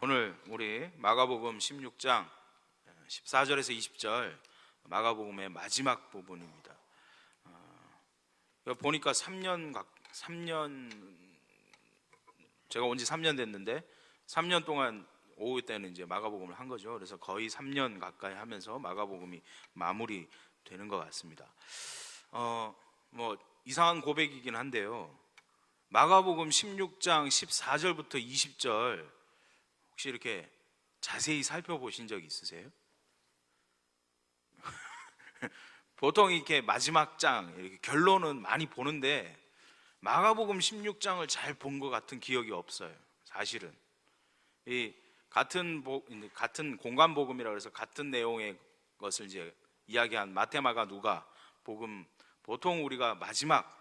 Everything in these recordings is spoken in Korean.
오늘 우리 마가복음 16장 14절에서 20절 마가복음의 마지막 부분입니다. 보니까 3년 제가 온 지 3년 됐는데 3년 동안 오후 때는 이제 마가복음을 한 거죠. 그래서 거의 3년 가까이 하면서 마가복음이 마무리되는 것 같습니다. 뭐 이상한 고백이긴 한데요. 마가복음 16장 14절부터 20절 혹시 이렇게 자세히 살펴보신 적 있으세요? 보통 이렇게 마지막 장 이렇게 결론은 많이 보는데 마가복음 16장을 잘 본 것 같은 기억이 없어요. 사실은 이 같은 공간 복음이라 그래서 같은 내용의 것을 이제 이야기한 마태, 마가, 누가 복음, 보통 우리가 마지막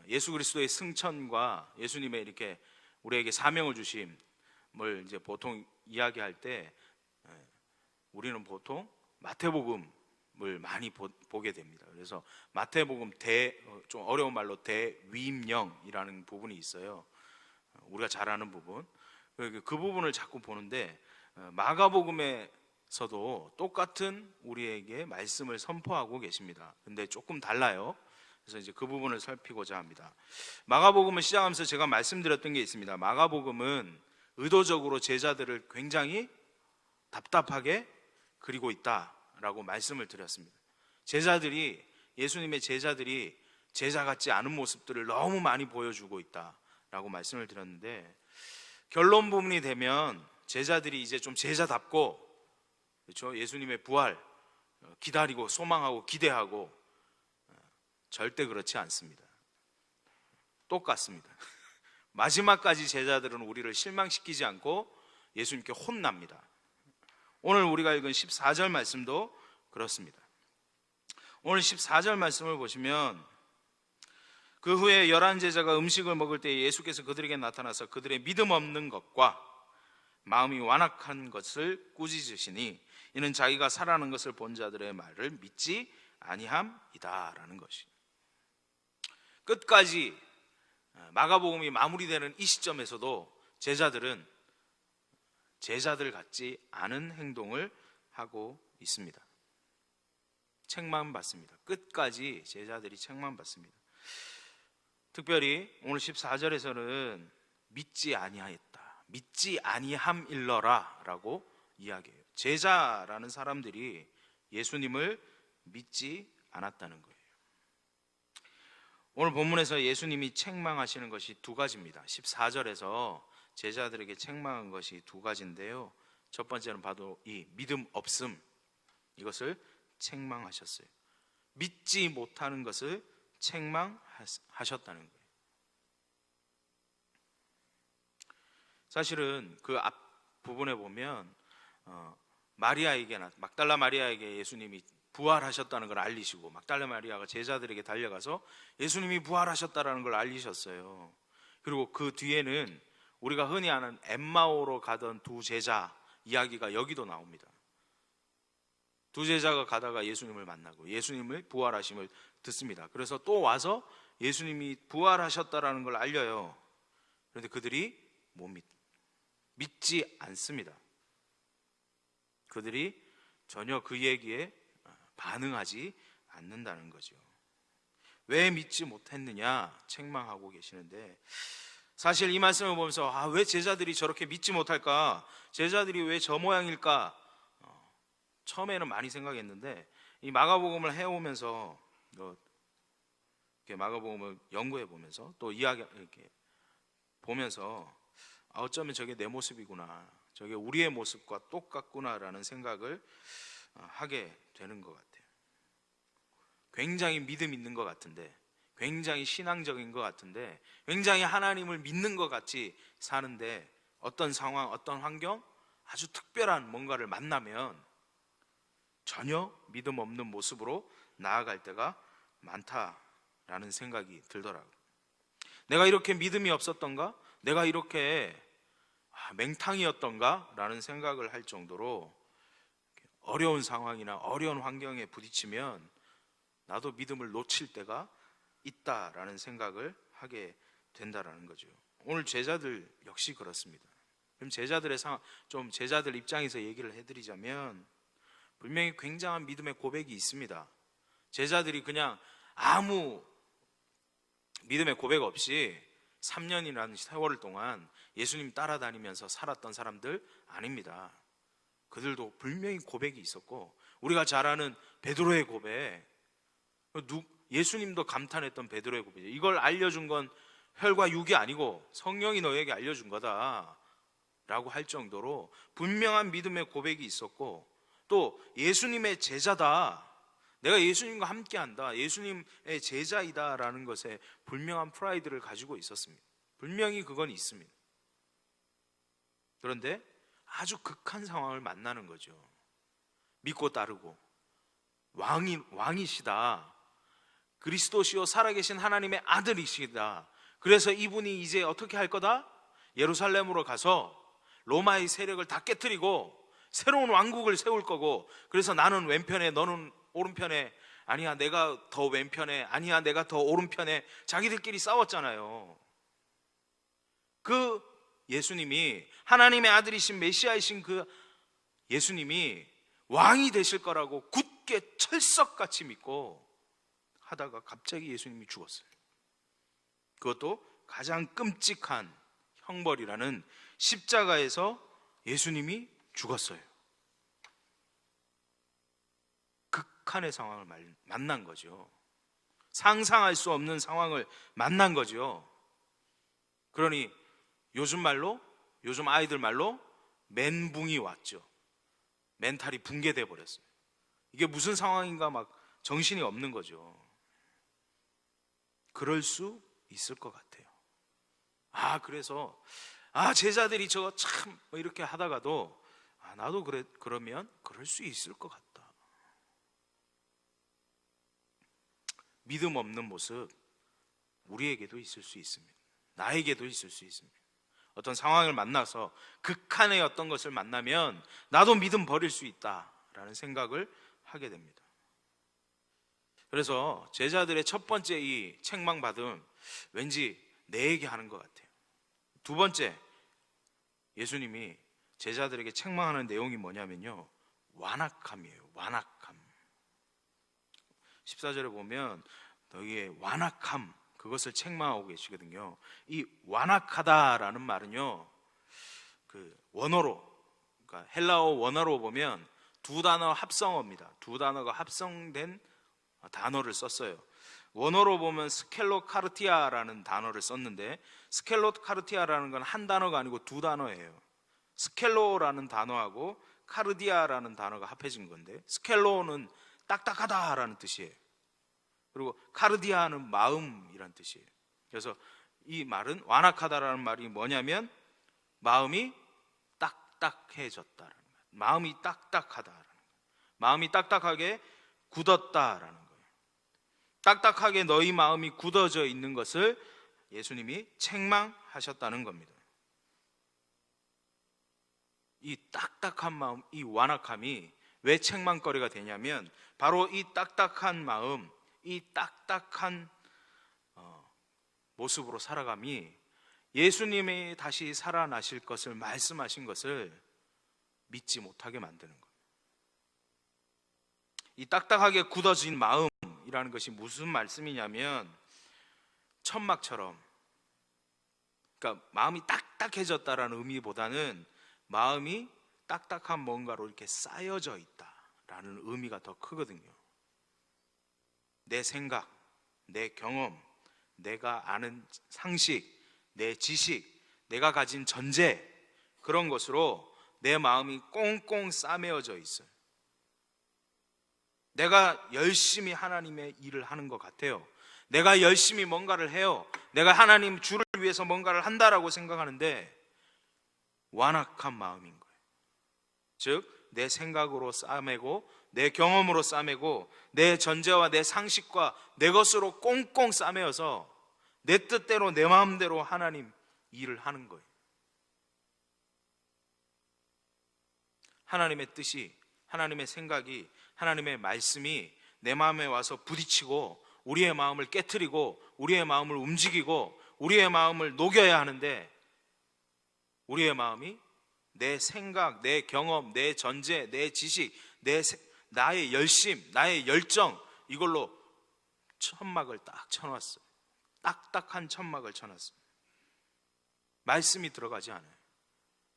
예수 그리스도의 승천과 예수님의 이렇게 우리에게 사명을 주심을 이제 보통 이야기할 때 우리는 보통 마태복음을 많이 보게 됩니다. 그래서 마태복음 좀 어려운 말로 대위임령이라는 부분이 있어요. 우리가 잘 아는 부분. 그 부분을 자꾸 보는데 마가복음에서도 똑같은 우리에게 말씀을 선포하고 계십니다. 근데 조금 달라요. 그래서 이제 그 부분을 살피고자 합니다. 마가복음을 시작하면서 제가 말씀드렸던 게 있습니다. 마가복음은 의도적으로 제자들을 굉장히 답답하게 그리고 있다라고 말씀을 드렸습니다. 예수님의 제자들이 제자 같지 않은 모습들을 너무 많이 보여주고 있다라고 말씀을 드렸는데, 결론 부분이 되면 제자들이 이제 좀 제자답고, 그렇죠? 예수님의 부활 기다리고 소망하고 기대하고, 절대 그렇지 않습니다. 똑같습니다. 마지막까지 제자들은 우리를 실망시키지 않고 예수님께 혼납니다. 오늘 우리가 읽은 14절 말씀도 그렇습니다. 오늘 14절 말씀을 보시면, 그 후에 11 제자가 음식을 먹을 때 예수께서 그들에게 나타나서 그들의 믿음 없는 것과 마음이 완악한 것을 꾸짖으시니 이는 자기가 살아난 것을 본 자들의 말을 믿지 아니함이다 라는 것이. 끝까지 마가복음이 마무리되는 이 시점에서도 제자들은 제자들 같지 않은 행동을 하고 있습니다. 책망 받습니다. 끝까지 제자들이 책망 받습니다. 특별히 오늘 14절에서는 믿지 아니하였다, 믿지 아니함일러라 라고 이야기해요. 제자라는 사람들이 예수님을 믿지 않았다는 거예요. 오늘 본문에서 예수님이 책망하시는 것이 두 가지입니다. 14절에서 제자들에게 책망한 것이 두 가지인데요, 첫 번째는 바로 이 믿음 없음, 이것을 책망하셨어요. 믿지 못하는 것을 책망하셨다는 거예요. 사실은 그 앞 부분에 보면 막달라 마리아에게 예수님이 부활하셨다는 걸 알리시고, 막달라 마리아가 제자들에게 달려가서 예수님이 부활하셨다는 걸 알리셨어요. 그리고 그 뒤에는 우리가 흔히 아는 엠마오로 가던 두 제자 이야기가 여기도 나옵니다. 두 제자가 가다가 예수님을 만나고 예수님의 부활하심을 듣습니다. 그래서 또 와서 예수님이 부활하셨다는 걸 알려요. 그런데 그들이 믿지 않습니다. 그들이 전혀 그 얘기에 반응하지 않는다는 거죠. 왜 믿지 못했느냐 책망하고 계시는데, 사실 이 말씀을 보면서 왜 제자들이 저렇게 믿지 못할까, 제자들이 왜 저 모양일까, 처음에는 많이 생각했는데, 이 마가복음을 해오면서 이렇게 마가복음을 연구해 보면서 또 이렇게 보면서 어쩌면 저게 내 모습이구나, 저게 우리의 모습과 똑같구나라는 생각을 하게 되는 것 같아요. 굉장히 믿음 있는 것 같은데, 굉장히 신앙적인 것 같은데, 굉장히 하나님을 믿는 것 같이 사는데, 어떤 상황, 어떤 환경, 아주 특별한 뭔가를 만나면 전혀 믿음 없는 모습으로 나아갈 때가 많다라는 생각이 들더라고요. 내가 이렇게 믿음이 없었던가? 내가 이렇게 맹탕이었던가? 라는 생각을 할 정도로 어려운 상황이나 어려운 환경에 부딪히면 나도 믿음을 놓칠 때가 있다라는 생각을 하게 된다라는 거죠. 오늘 제자들 역시 그렇습니다. 그럼 제자들 입장에서 얘기를 해드리자면 분명히 굉장한 믿음의 고백이 있습니다. 제자들이 그냥 아무 믿음의 고백 없이 3년이라는 세월을 동안 예수님 따라다니면서 살았던 사람들 아닙니다. 그들도 분명히 고백이 있었고, 우리가 잘 아는 베드로의 고백, 예수님도 감탄했던 베드로의 고백, 이걸 알려준 건 혈과 육이 아니고 성령이 너에게 알려준 거다 라고 할 정도로 분명한 믿음의 고백이 있었고, 또 예수님의 제자다, 내가 예수님과 함께한다, 예수님의 제자이다 라는 것에 분명한 프라이드를 가지고 있었습니다. 분명히 그건 있습니다. 그런데 아주 극한 상황을 만나는 거죠. 믿고 따르고 왕이시다, 그리스도시요 살아계신 하나님의 아들이시다, 그래서 이분이 이제 어떻게 할 거다? 예루살렘으로 가서 로마의 세력을 다 깨트리고 새로운 왕국을 세울 거고, 그래서 나는 왼편에 너는 오른편에, 아니야 내가 더 왼편에, 아니야 내가 더 오른편에, 자기들끼리 싸웠잖아요. 그 예수님이, 하나님의 아들이신 메시아이신 그 예수님이 왕이 되실 거라고 굳게 철석같이 믿고 하다가 갑자기 예수님이 죽었어요. 그것도 가장 끔찍한 형벌이라는 십자가에서 예수님이 죽었어요. 극한의 상황을 만난 거죠. 상상할 수 없는 상황을 만난 거죠. 그러니 요즘 아이들 말로 멘붕이 왔죠. 멘탈이 붕괴돼 버렸어요. 이게 무슨 상황인가 막 정신이 없는 거죠. 그럴 수 있을 것 같아요. 그래서 제자들이 저거 참 이렇게 하다가도 나도 그러면 그럴 수 있을 것 같다. 믿음 없는 모습 우리에게도 있을 수 있습니다. 나에게도 있을 수 있습니다. 어떤 상황을 만나서 극한의 어떤 것을 만나면 나도 믿음 버릴 수 있다라는 생각을 하게 됩니다. 그래서 제자들의 첫 번째 이 책망받음, 왠지 내 얘기 하는 것 같아요. 두 번째, 예수님이 제자들에게 책망하는 내용이 뭐냐면요, 완악함이에요. 완악함. 14절에 보면 너희의 완악함, 그것을 책망하고 계시거든요. 이 완악하다라는 말은요, 그 원어로, 그러니까 헬라어 원어로 보면 두 단어 합성어입니다. 두 단어가 합성된 단어를 썼어요. 원어로 보면 스켈로카르티아라는 단어를 썼는데, 스켈로카르티아라는 건 한 단어가 아니고 두 단어예요. 스켈로라는 단어하고 카르디아라는 단어가 합해진 건데, 스켈로는 딱딱하다라는 뜻이에요. 그리고 카르디아는 마음이란 뜻이에요. 그래서 이 말은, 완악하다라는 말이 뭐냐면 마음이 딱딱해졌다라는 거예요. 마음이 딱딱하다라는 거예요. 마음이 딱딱하게 굳었다라는 거예요. 딱딱하게 너희 마음이 굳어져 있는 것을 예수님이 책망하셨다는 겁니다. 이 딱딱한 마음, 이 완악함이 왜 책망거리가 되냐면, 바로 이 딱딱한 마음, 이 딱딱한 모습으로 살아감이 예수님이 다시 살아나실 것을 말씀하신 것을 믿지 못하게 만드는 거예요. 이 딱딱하게 굳어진 마음이라는 것이 무슨 말씀이냐면, 천막처럼, 그러니까 마음이 딱딱해졌다라는 의미보다는 마음이 딱딱한 뭔가로 이렇게 쌓여져 있다라는 의미가 더 크거든요. 내 생각, 내 경험, 내가 아는 상식, 내 지식, 내가 가진 전제, 그런 것으로 내 마음이 꽁꽁 싸매어져 있어요. 내가 열심히 하나님의 일을 하는 것 같아요. 내가 열심히 뭔가를 해요. 내가 하나님 주를 위해서 뭔가를 한다라고 생각하는데 완악한 마음인 거예요. 즉, 내 생각으로 싸매고, 내 경험으로 싸매고, 내 전제와 내 상식과 내 것으로 꽁꽁 싸매어서 내 뜻대로, 내 마음대로 하나님 일을 하는 거예요. 하나님의 뜻이, 하나님의 생각이, 하나님의 말씀이 내 마음에 와서 부딪히고 우리의 마음을 깨트리고 우리의 마음을 움직이고 우리의 마음을 녹여야 하는데, 우리의 마음이 내 생각, 내 경험, 내 전제, 내 지식, 나의 열심, 나의 열정, 이걸로 천막을 딱 쳐놨어요. 딱딱한 천막을 쳐놨어요. 말씀이 들어가지 않아요.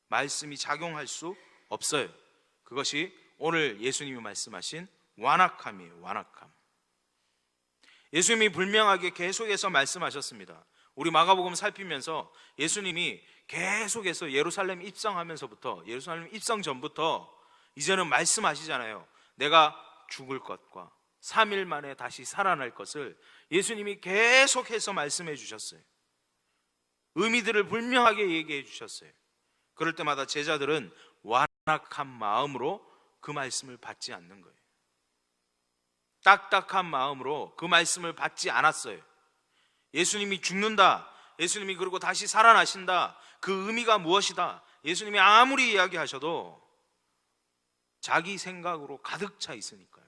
말씀이 작용할 수 없어요. 그것이 오늘 예수님이 말씀하신 완악함이에요. 완악함. 예수님이 분명하게 계속해서 말씀하셨습니다. 우리 마가복음 살피면서 예수님이 계속해서 예루살렘 입성하면서부터, 예루살렘 입성 전부터 이제는 말씀하시잖아요. 내가 죽을 것과 3일 만에 다시 살아날 것을 예수님이 계속해서 말씀해 주셨어요. 의미들을 분명하게 얘기해 주셨어요. 그럴 때마다 제자들은 완악한 마음으로 그 말씀을 받지 않는 거예요. 딱딱한 마음으로 그 말씀을 받지 않았어요. 예수님이 죽는다, 예수님이 그리고 다시 살아나신다, 그 의미가 무엇이다, 예수님이 아무리 이야기하셔도 자기 생각으로 가득 차 있으니까요.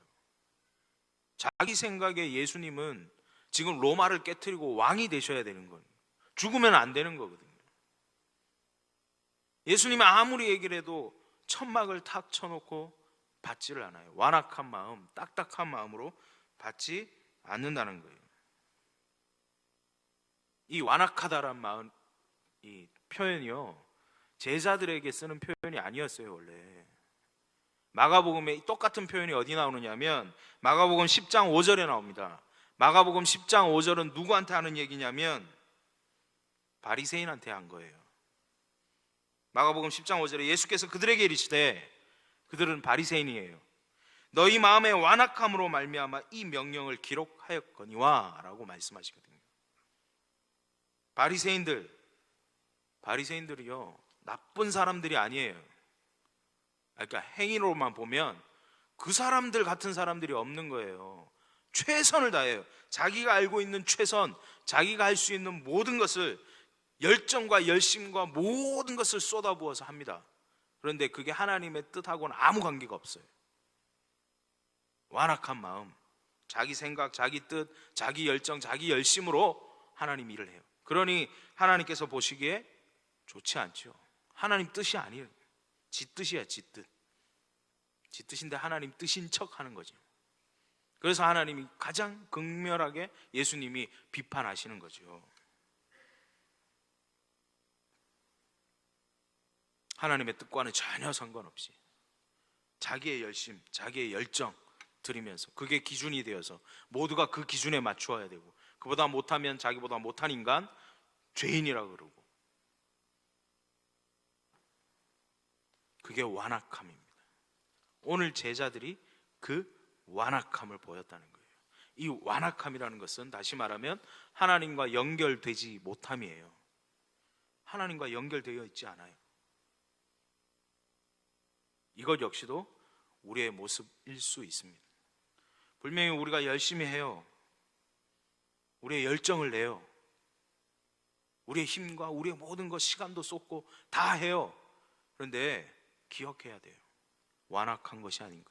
자기 생각에 예수님은 지금 로마를 깨트리고 왕이 되셔야 되는 거예요. 죽으면 안 되는 거거든요. 예수님이 아무리 얘기를 해도 천막을 탁 쳐놓고 받지를 않아요. 완악한 마음, 딱딱한 마음으로 받지 않는다는 거예요. 이 완악하다란 마음, 이 표현이요, 제자들에게 쓰는 표현이 아니었어요. 원래 마가복음에 똑같은 표현이 어디 나오느냐면 마가복음 10장 5절에 나옵니다. 마가복음 10장 5절은 누구한테 하는 얘기냐면 바리새인한테 한 거예요. 마가복음 10장 5절에 예수께서 그들에게 이르시되, 그들은 바리새인이에요, 너희 마음의 완악함으로 말미암아 이 명령을 기록하였거니와 라고 말씀하시거든요. 바리새인들이요, 나쁜 사람들이 아니에요. 그러니까 행위로만 보면 그 사람들 같은 사람들이 없는 거예요. 최선을 다해요. 자기가 알고 있는 최선, 자기가 할 수 있는 모든 것을, 열정과 열심과 모든 것을 쏟아부어서 합니다. 그런데 그게 하나님의 뜻하고는 아무 관계가 없어요. 완악한 마음, 자기 생각, 자기 뜻, 자기 열정, 자기 열심으로 하나님 일을 해요. 그러니 하나님께서 보시기에 좋지 않죠. 하나님 뜻이 아니에요. 지 뜻이야, 지 뜻. 지 뜻인데 하나님 뜻인 척 하는 거죠. 그래서 하나님이 가장 극렬하게 예수님이 비판하시는 거죠. 하나님의 뜻과는 전혀 상관없이 자기의 열심, 자기의 열정 드리면서 그게 기준이 되어서 모두가 그 기준에 맞추어야 되고, 그보다 못하면 자기보다 못한 인간, 죄인이라 그러고, 그게 완악함입니다. 오늘 제자들이 그 완악함을 보였다는 거예요. 이 완악함이라는 것은 다시 말하면 하나님과 연결되지 못함이에요. 하나님과 연결되어 있지 않아요. 이것 역시도 우리의 모습일 수 있습니다. 분명히 우리가 열심히 해요. 우리의 열정을 내요. 우리의 힘과 우리의 모든 것, 시간도 쏟고 다 해요. 그런데 기억해야 돼요. 완악한 것이 아닌가.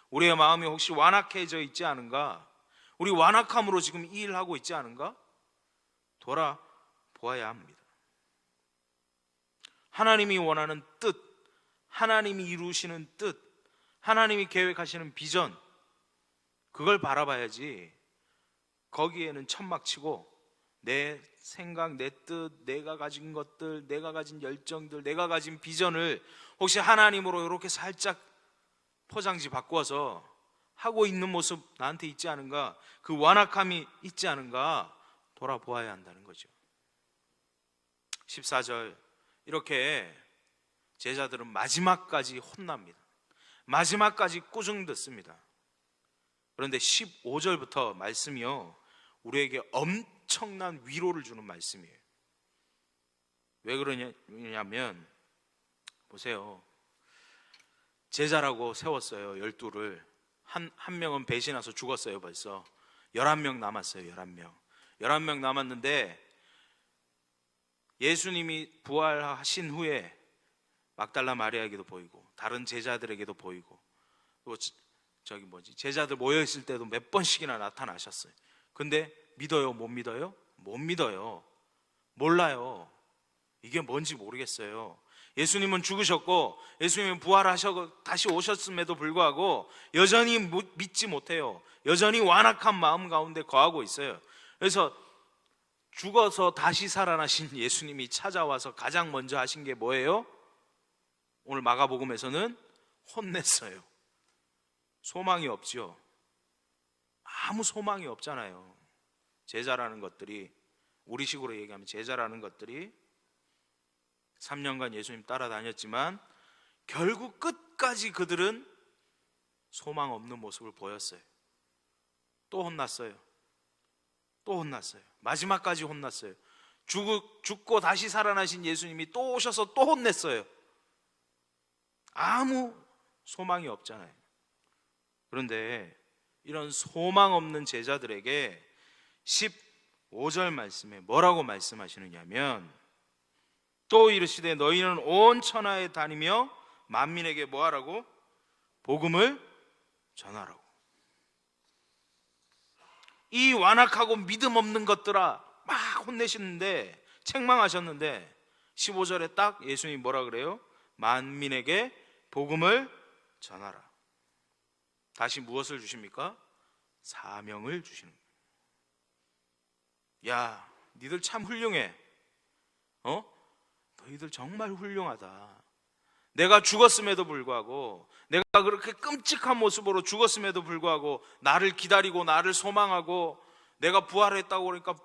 우리의 마음이 혹시 완악해져 있지 않은가? 우리 완악함으로 지금 이 일을 하고 있지 않은가? 돌아보아야 합니다. 하나님이 원하는 뜻, 하나님이 이루시는 뜻, 하나님이 계획하시는 비전, 그걸 바라봐야지 거기에는 천막 치고 내 생각, 내 뜻, 내가 가진 것들, 내가 가진 열정들, 내가 가진 비전을 혹시 하나님으로 이렇게 살짝 포장지 바꿔서 하고 있는 모습 나한테 있지 않은가? 그 완악함이 있지 않은가? 돌아보아야 한다는 거죠. 14절, 이렇게 제자들은 마지막까지 혼납니다. 마지막까지 꾸중 듣습니다. 그런데 15절부터 말씀이요, 우리에게 엄청난 위로를 주는 말씀이에요. 왜 그러냐면 보세요. 제자라고 세웠어요. 12를. 한 명은 배신해서 죽었어요. 벌써 11명 남았어요. 11명 남았는데 예수님이 부활하신 후에 막달라 마리아에게도 보이고 다른 제자들에게도 보이고 또 제자들 모여있을 때도 몇 번씩이나 나타나셨어요. 근데 믿어요? 못 믿어요? 못 믿어요. 몰라요. 이게 뭔지 모르겠어요. 예수님은 죽으셨고 예수님은 부활하셔서 다시 오셨음에도 불구하고 여전히 믿지 못해요. 여전히 완악한 마음 가운데 거하고 있어요. 그래서 죽어서 다시 살아나신 예수님이 찾아와서 가장 먼저 하신 게 뭐예요? 오늘 마가복음에서는 혼냈어요. 소망이 없죠. 아무 소망이 없잖아요. 제자라는 것들이, 우리식으로 얘기하면 제자라는 것들이 3년간 예수님 따라다녔지만 결국 끝까지 그들은 소망 없는 모습을 보였어요. 또 혼났어요. 또 혼났어요. 마지막까지 혼났어요. 죽고 다시 살아나신 예수님이 또 오셔서 또 혼냈어요. 아무 소망이 없잖아요. 그런데 이런 소망 없는 제자들에게 15절 말씀에 뭐라고 말씀하시느냐면, 또 이르시되 너희는 온 천하에 다니며 만민에게 뭐하라고? 복음을 전하라고. 이 완악하고 믿음 없는 것들아 막 혼내시는데, 책망하셨는데 15절에 딱 예수님이 뭐라 그래요? 만민에게 복음을 전하라. 다시 무엇을 주십니까? 사명을 주시는 거예요. 야, 니들 참 훌륭해. 너희들 정말 훌륭하다. 내가 죽었음에도 불구하고, 내가 그렇게 끔찍한 모습으로 죽었음에도 불구하고 나를 기다리고 나를 소망하고, 내가 부활했다고 그러니까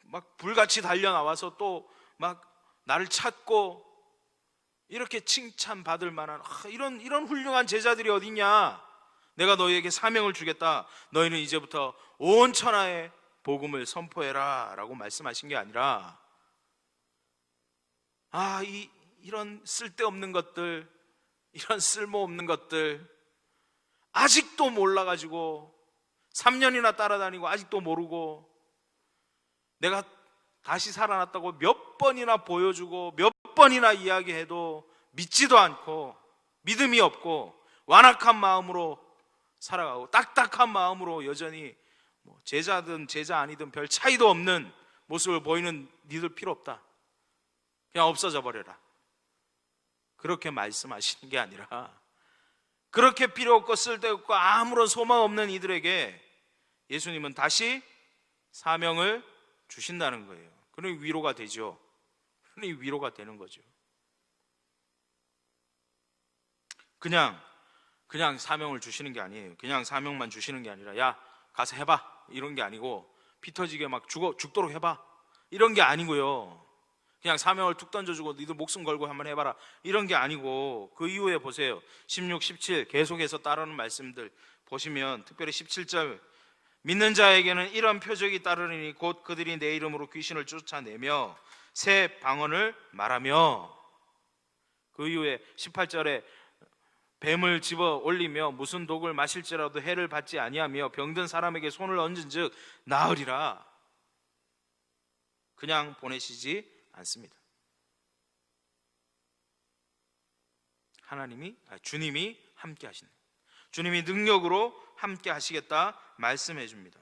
막 불같이 달려나와서 또 막 나를 찾고, 이렇게 칭찬받을 만한 이런 훌륭한 제자들이 어딨냐. 내가 너희에게 사명을 주겠다. 너희는 이제부터 온 천하에 복음을 선포해라 라고 말씀하신 게 아니라, 이런 쓸데없는 것들, 이런 쓸모없는 것들 아직도 몰라가지고 3년이나 따라다니고 아직도 모르고, 내가 다시 살아났다고 몇 번이나 보여주고 몇 번이나 이야기해도 믿지도 않고 믿음이 없고 완악한 마음으로 살아가고 딱딱한 마음으로 여전히 제자든 제자 아니든 별 차이도 없는 모습을 보이는 니들 필요 없다. 그냥 없어져 버려라. 그렇게 말씀하시는 게 아니라, 그렇게 필요 없고 쓸데없고 아무런 소망 없는 이들에게 예수님은 다시 사명을 주신다는 거예요. 그러니 위로가 되죠. 그러니 위로가 되는 거죠. 그냥 사명을 주시는 게 아니에요. 그냥 사명만 주시는 게 아니라, 야 가서 해봐 이런 게 아니고, 피 터지게 막 죽도록 해봐 이런 게 아니고요. 그냥 사명을 툭 던져주고 너희들 목숨 걸고 한번 해봐라 이런 게 아니고, 그 이후에 보세요. 16, 17 계속해서 따르는 말씀들 보시면, 특별히 17절, 믿는 자에게는 이런 표적이 따르리니 곧 그들이 내 이름으로 귀신을 쫓아내며 새 방언을 말하며, 그 이후에 18절에 뱀을 집어 올리며 무슨 독을 마실지라도 해를 받지 아니하며 병든 사람에게 손을 얹은즉 나으리라. 그냥 보내시지 않습니다. 주님이 함께 하시는, 주님이 능력으로 함께 하시겠다 말씀해 줍니다.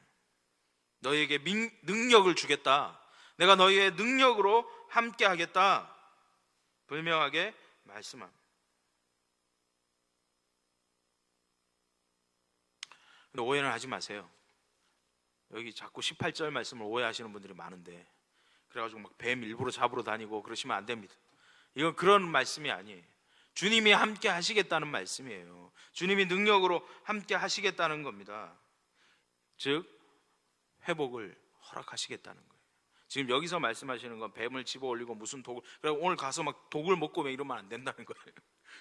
너희에게 능력을 주겠다. 내가 너희의 능력으로 함께 하겠다. 분명하게 말씀합니다. 근데 오해는 하지 마세요. 여기 자꾸 18절 말씀을 오해하시는 분들이 많은데, 그래가지고 막 뱀 일부러 잡으러 다니고 그러시면 안 됩니다. 이건 그런 말씀이 아니에요. 주님이 함께 하시겠다는 말씀이에요. 주님이 능력으로 함께 하시겠다는 겁니다. 즉 회복을 허락하시겠다는 거예요. 지금 여기서 말씀하시는 건 뱀을 집어 올리고 무슨 독을, 오늘 가서 막 독을 먹고 막 이러면 안 된다는 거예요.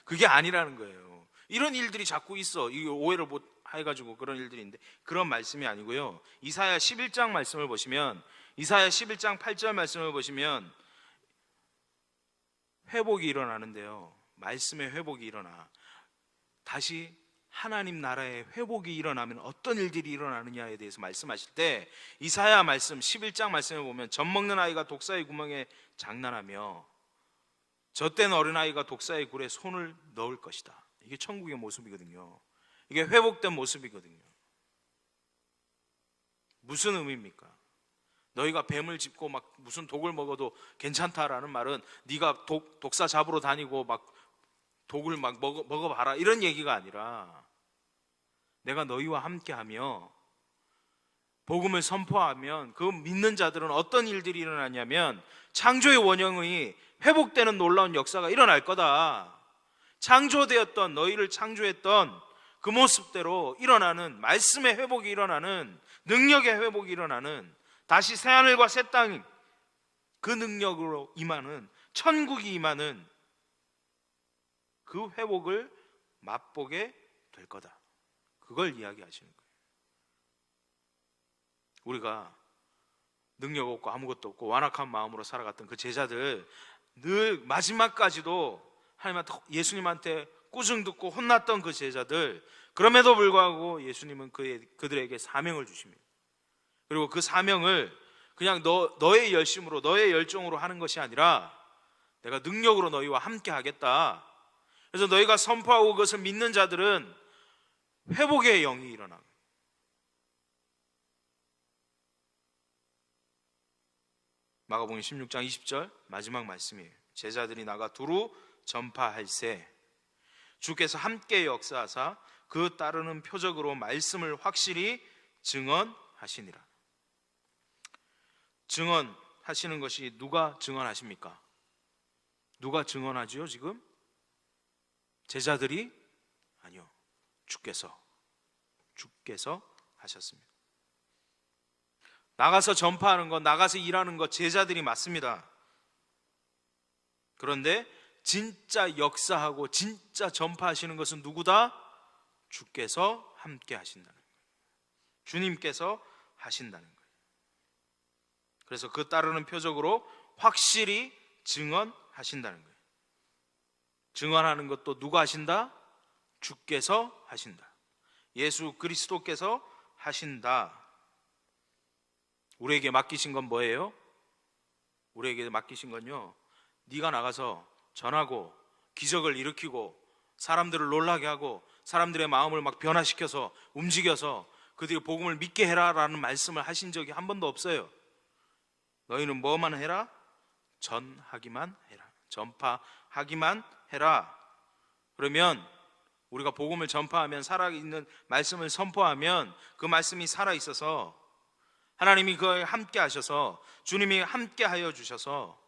그게 아니라는 거예요. 이런 일들이 자꾸 있어. 이 오해를 못 해가지고 그런 일들인데, 그런 말씀이 아니고요. 이사야 11장 말씀을 보시면, 이사야 11장 8절 말씀을 보시면 회복이 일어나는데요. 말씀의 회복이 일어나. 다시 하나님 나라의 회복이 일어나면 어떤 일들이 일어나느냐에 대해서 말씀하실 때, 이사야 말씀 11장 말씀을 보면, 젖 먹는 아이가 독사의 구멍에 장난하며 젖된 어린아이가 독사의 굴에 손을 넣을 것이다. 이게 천국의 모습이거든요. 이게 회복된 모습이거든요. 무슨 의미입니까? 너희가 뱀을 짚고 막 무슨 독을 먹어도 괜찮다라는 말은 네가 독사 잡으러 다니고 막 독을 막 먹어봐라 이런 얘기가 아니라, 내가 너희와 함께하며 복음을 선포하면 그 믿는 자들은 어떤 일들이 일어나냐면 창조의 원형이 회복되는 놀라운 역사가 일어날 거다. 창조되었던, 너희를 창조했던 그 모습대로 일어나는, 말씀의 회복이 일어나는, 능력의 회복이 일어나는, 다시 새하늘과 새 땅, 그 능력으로 임하는, 천국이 임하는 그 회복을 맛보게 될 거다. 그걸 이야기하시는 거예요. 우리가 능력 없고 아무것도 없고 완악한 마음으로 살아갔던 그 제자들, 늘 마지막까지도 예수님한테 꾸중 듣고 혼났던 그 제자들, 그럼에도 불구하고 예수님은 그들에게 사명을 주십니다. 그리고 그 사명을 그냥 너의 열심으로, 너의 열정으로 하는 것이 아니라 내가 능력으로 너희와 함께 하겠다. 그래서 너희가 선포하고 그것을 믿는 자들은 회복의 영이 일어나고, 마가복음 16장 20절 마지막 말씀이에요. 제자들이 나가 두루 전파할세 주께서 함께 역사하사 그 따르는 표적으로 말씀을 확실히 증언하시니라. 증언하시는 것이 누가 증언하십니까? 누가 증언하지요 지금? 제자들이? 아니요, 주께서 하셨습니다. 나가서 전파하는 것, 나가서 일하는 것 제자들이 맞습니다. 그런데 진짜 역사하고 진짜 전파하시는 것은 누구다? 주께서 함께 하신다는 거예요. 주님께서 하신다는 거예요. 그래서 그 따르는 표적으로 확실히 증언하신다는 거예요. 증언하는 것도 누가 하신다? 주께서 하신다. 예수 그리스도께서 하신다. 우리에게 맡기신 건 뭐예요? 우리에게 맡기신 건요, 네가 나가서 전하고 기적을 일으키고 사람들을 놀라게 하고 사람들의 마음을 막 변화시켜서 움직여서 그들이 복음을 믿게 해라라는 말씀을 하신 적이 한 번도 없어요. 너희는 뭐만 해라? 전하기만 해라. 전파하기만 해라. 그러면 우리가 복음을 전파하면, 살아있는 말씀을 선포하면 그 말씀이 살아있어서 하나님이 그에 함께 하셔서, 주님이 함께 하여 주셔서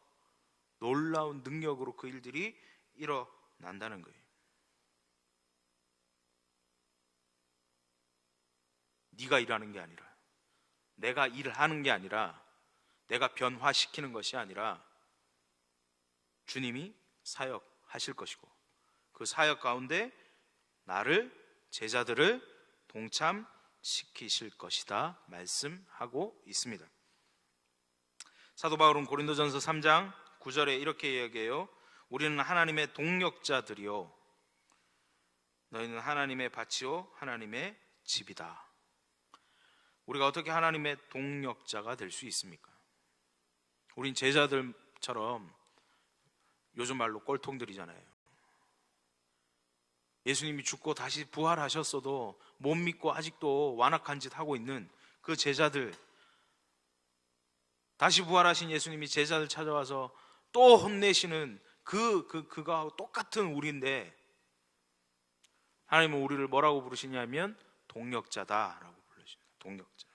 놀라운 능력으로 그 일들이 일어난다는 거예요. 네가 일하는 게 아니라, 내가 일을 하는 게 아니라, 내가 변화시키는 것이 아니라 주님이 사역하실 것이고, 그 사역 가운데 나를, 제자들을 동참시키실 것이다 말씀하고 있습니다. 사도 바울은 고린도전서 3장 9절에 이렇게 이야기해요. 우리는 하나님의 동역자들이요 너희는 하나님의 밭이요 하나님의 집이다. 우리가 어떻게 하나님의 동역자가 될 수 있습니까? 우린 제자들처럼 요즘 말로 꼴통들이잖아요. 예수님이 죽고 다시 부활하셨어도 못 믿고 아직도 완악한 짓 하고 있는 그 제자들, 다시 부활하신 예수님이 제자들 찾아와서 또 혼내시는 그거하고 똑같은 우리인데, 하나님은 우리를 뭐라고 부르시냐면 동역자다라고 부르십니다. 동역자.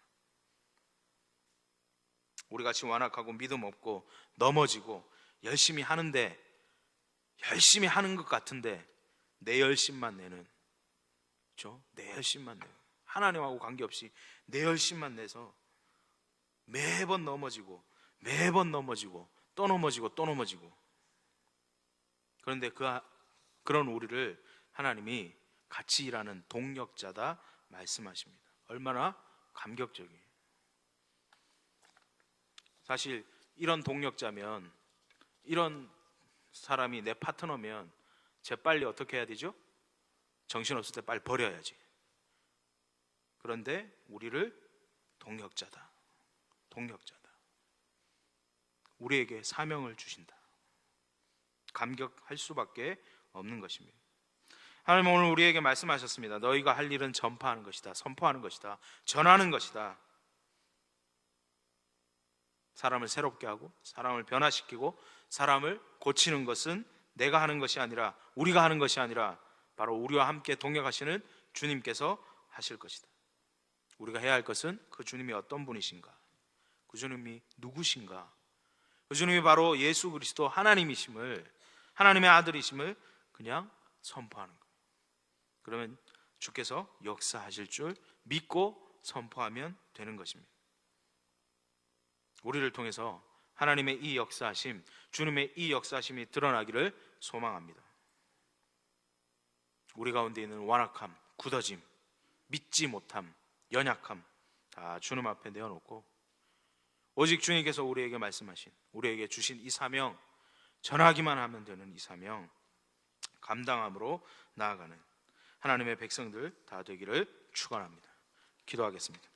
우리같이 완악하고 믿음 없고 넘어지고 열심히 하는데, 열심히 하는 것 같은데 내 열심만 내는, 그렇죠? 내 열심만 내는, 하나님하고 관계없이 내 열심만 내서 매번 넘어지고 매번 넘어지고 또 넘어지고 또 넘어지고. 그런데 그런 우리를 하나님이 같이 일하는 동역자다 말씀하십니다. 얼마나 감격적이에요. 사실 이런 동역자면, 이런 사람이 내 파트너면 재빨리 어떻게 해야 되죠? 정신없을 때 빨리 버려야지. 그런데 우리를 동역자다, 우리에게 사명을 주신다. 감격할 수밖에 없는 것입니다. 하나님 오늘 우리에게 말씀하셨습니다. 너희가 할 일은 전파하는 것이다, 선포하는 것이다, 전하는 것이다. 사람을 새롭게 하고 사람을 변화시키고 사람을 고치는 것은 내가 하는 것이 아니라, 우리가 하는 것이 아니라 바로 우리와 함께 동역하시는 주님께서 하실 것이다. 우리가 해야 할 것은 그 주님이 어떤 분이신가, 그 주님이 누구신가, 그 주님이 바로 예수 그리스도 하나님이심을, 하나님의 아들이심을 그냥 선포하는 거예요. 그러면 주께서 역사하실 줄 믿고 선포하면 되는 것입니다. 우리를 통해서 하나님의 이 역사하심, 주님의 이 역사하심이 드러나기를 소망합니다. 우리 가운데 있는 완악함, 굳어짐, 믿지 못함, 연약함 다 주님 앞에 내어놓고 오직 주님께서 우리에게 말씀하신, 우리에게 주신 이 사명, 전하기만 하면 되는 이 사명 감당함으로 나아가는 하나님의 백성들 다 되기를 축원합니다. 기도하겠습니다.